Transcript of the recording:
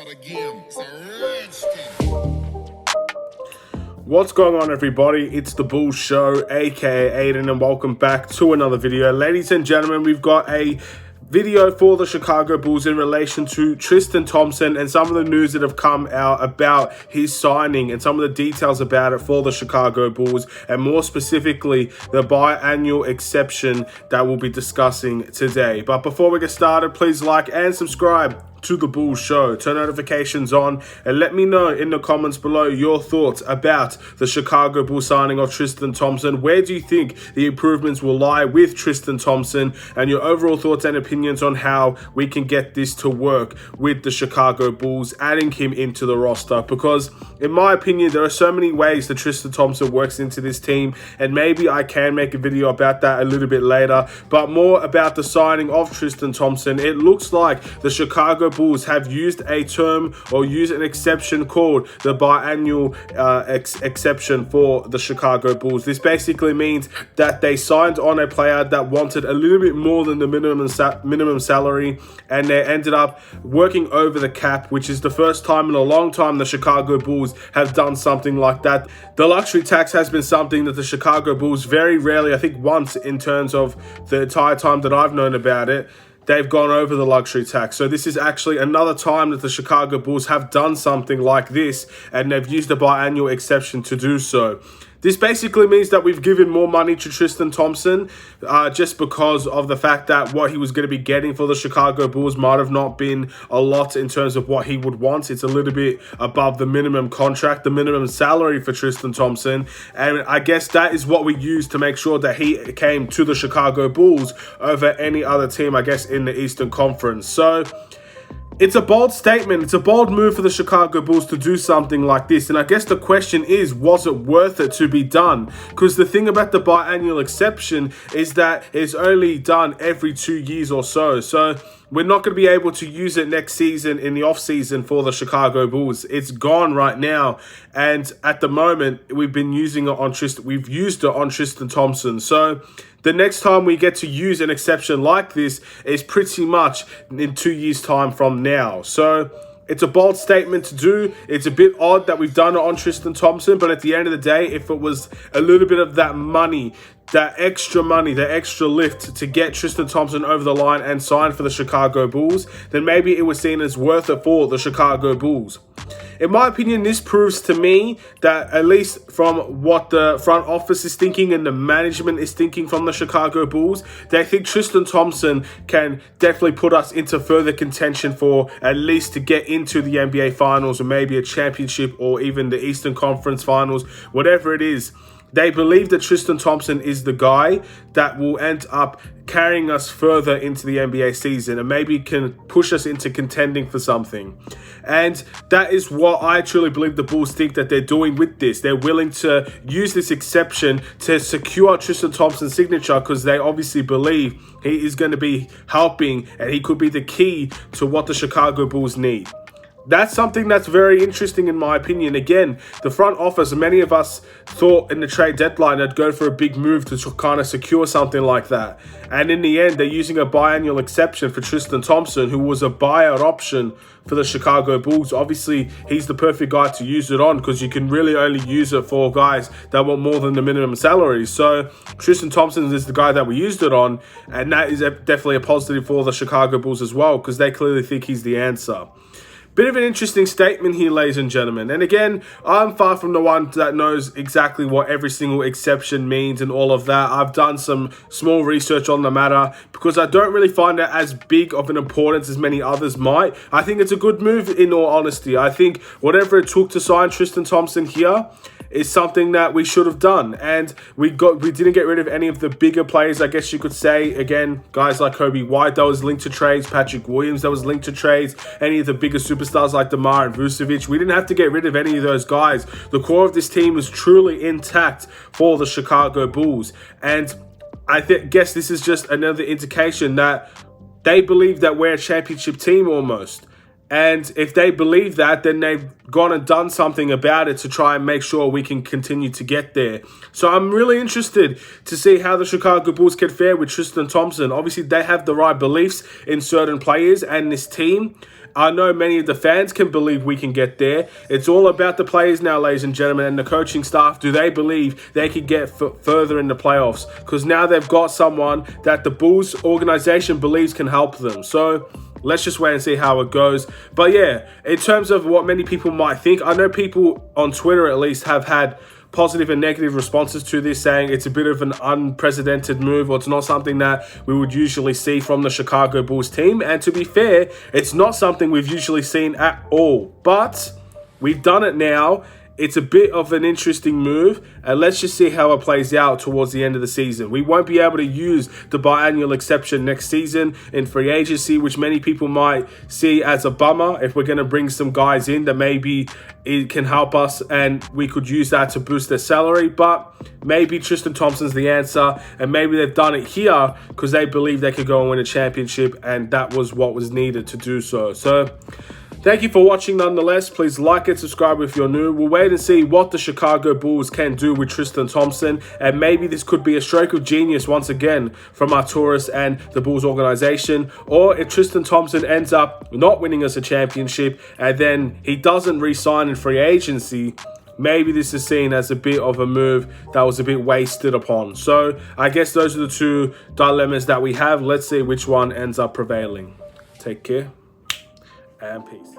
start again. It's a rich What's going on, everybody? It's the Bulls Show, aka Aidan, and welcome back to another video. Ladies and gentlemen, we've got a video for the Chicago Bulls in relation to Tristan Thompson and some of the news that have come out about his signing and some of the details about it for the Chicago Bulls, and more specifically the biannual exception that we'll be discussing today. But before we get started, please like and subscribe to the Bulls Show, turn notifications on, and let me know in the comments below your thoughts about the Chicago Bulls signing of Tristan Thompson. Where do you think the improvements will lie with Tristan Thompson, and your overall thoughts and opinions on how we can get this to work with the Chicago Bulls, adding him into the roster? Because in my opinion, there are so many ways that Tristan Thompson works into this team, and maybe I can make a video about that a little bit later, but more about the signing of Tristan Thompson. It looks like the Chicago Bulls have used a term or used an exception called the biannual exception for the Chicago Bulls. This basically means that they signed on a player that wanted a little bit more than the minimum salary, and they ended up working over the cap, which is the first time in a long time the Chicago Bulls have done something like that. The luxury tax has been something that the Chicago Bulls very rarely, I think once in terms of the entire time that I've known about it, they've gone over the luxury tax. So this is actually another time that the Chicago Bulls have done something like this, and they've used a biannual exception to do so. This basically means that we've given more money to Tristan Thompson just because of the fact that what he was going to be getting for the Chicago Bulls might have not been a lot in terms of what he would want. It's a little bit above the minimum contract, the minimum salary for Tristan Thompson. And I guess that is what we used to make sure that he came to the Chicago Bulls over any other team, I guess, in the Eastern Conference. So it's a bold statement. It's a bold move for the Chicago Bulls to do something like this. And I guess the question is, was it worth it to be done? Because the thing about the biannual exception is that it's only done every 2 years or so. So we're not going to be able to use it next season in the offseason for the Chicago Bulls. It's gone right now. And at the moment, we've been using it on We've used it on Tristan Thompson. So the next time we get to use an exception like this is pretty much in 2 years' time from now. So it's a bold statement to do. It's a bit odd that we've done it on Tristan Thompson, but at the end of the day, if it was a little bit of that money, that extra money, the extra lift to get Tristan Thompson over the line and sign for the Chicago Bulls, then maybe it was seen as worth it for the Chicago Bulls. In my opinion, this proves to me that, at least from what the front office is thinking and the management is thinking from the Chicago Bulls, they think Tristan Thompson can definitely put us into further contention for at least to get into the NBA Finals or maybe a championship or even the Eastern Conference Finals, whatever it is. They believe that Tristan Thompson is the guy that will end up carrying us further into the NBA season and maybe can push us into contending for something. And that is what I truly believe the Bulls think that they're doing with this. They're willing to use this exception to secure Tristan Thompson's signature because they obviously believe he is going to be helping and he could be the key to what the Chicago Bulls need. That's something that's very interesting in my opinion. Again, the front office, many of us thought in the trade deadline they'd go for a big move to kind of secure something like that. And in the end, they're using a biannual exception for Tristan Thompson, who was a buyout option for the Chicago Bulls. Obviously, he's the perfect guy to use it on because you can really only use it for guys that want more than the minimum salary. So Tristan Thompson is the guy that we used it on, and that is definitely a positive for the Chicago Bulls as well because they clearly think he's the answer. Bit of an interesting statement here, ladies and gentlemen. And again, I'm far from the one that knows exactly what every single exception means and all of that. I've done some small research on the matter because I don't really find it as big of an importance as many others might. I think it's a good move in all honesty. I think whatever it took to sign Tristan Thompson here is something that we should have done. And we didn't get rid of any of the bigger players, I guess you could say. Again, guys like Kobe White, that was linked to trades. Patrick Williams, that was linked to trades. Any of the bigger superstars like DeMar and Vucevic, we didn't have to get rid of any of those guys. The core of this team was truly intact for the Chicago Bulls. And I guess this is just another indication that they believe that we're a championship team almost. And if they believe that, then they've gone and done something about it to try and make sure we can continue to get there. So I'm really interested to see how the Chicago Bulls can fare with Tristan Thompson. Obviously, they have the right beliefs in certain players and this team. I know many of the fans can believe we can get there. It's all about the players now, ladies and gentlemen, and the coaching staff. Do they believe they could get further in the playoffs? Because now they've got someone that the Bulls organization believes can help them. So let's just wait and see how it goes. But yeah, in terms of what many people might think, I know people on Twitter at least have had positive and negative responses to this, saying it's a bit of an unprecedented move, or it's not something that we would usually see from the Chicago Bulls team. And to be fair, it's not something we've usually seen at all. But we've done it now. It's a bit of an interesting move, and let's just see how it plays out towards the end of the season. We won't be able to use the biannual exception next season in free agency, which many people might see as a bummer. If we're going to bring some guys in that maybe it can help us and we could use that to boost their salary, but maybe Tristan Thompson's the answer, and maybe they've done it here because they believe they could go and win a championship, and that was what was needed to do so. So thank you for watching nonetheless. Please like and subscribe if you're new. We'll wait and see what the Chicago Bulls can do with Tristan Thompson. And maybe this could be a stroke of genius once again from Arturis and the Bulls organization. Or if Tristan Thompson ends up not winning us a championship and then he doesn't re-sign in free agency, maybe this is seen as a bit of a move that was a bit wasted upon. So I guess those are the two dilemmas that we have. Let's see which one ends up prevailing. Take care and peace.